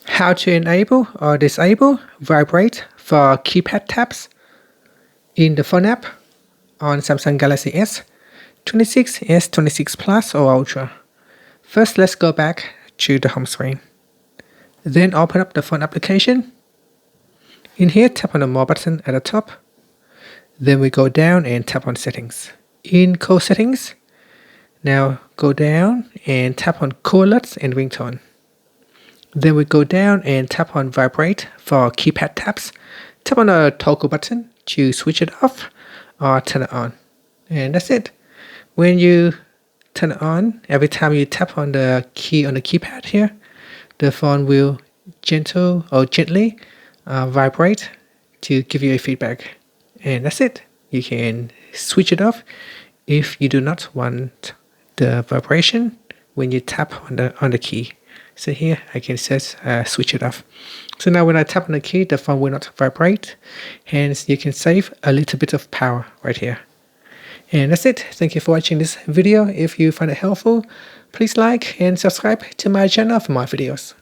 How to enable or disable Vibrate for keypad taps in the phone app on Samsung Galaxy S26, S26 Plus or Ultra. First, let's go back to the home screen. Then open up the phone application. In here, tap on the More button at the top. Then we go down and tap on Settings. In Call Settings, now go down and tap on Call Alerts and Ringtone. Then we go down and tap on Vibrate for keypad taps. Tap on the toggle button to switch it off or turn it on. And that's it. When you turn it on, every time you tap on the key on the keypad here, the phone will gently vibrate to give you a feedback. And that's it. You can switch it off if you do not want the vibration when you tap on the key. So here I can set switch it off. So now when I tap on the key, the phone will not vibrate. Hence you can save a little bit of power right here. And that's it. Thank you for watching this video. If you find it helpful, please like and subscribe to my channel for more videos.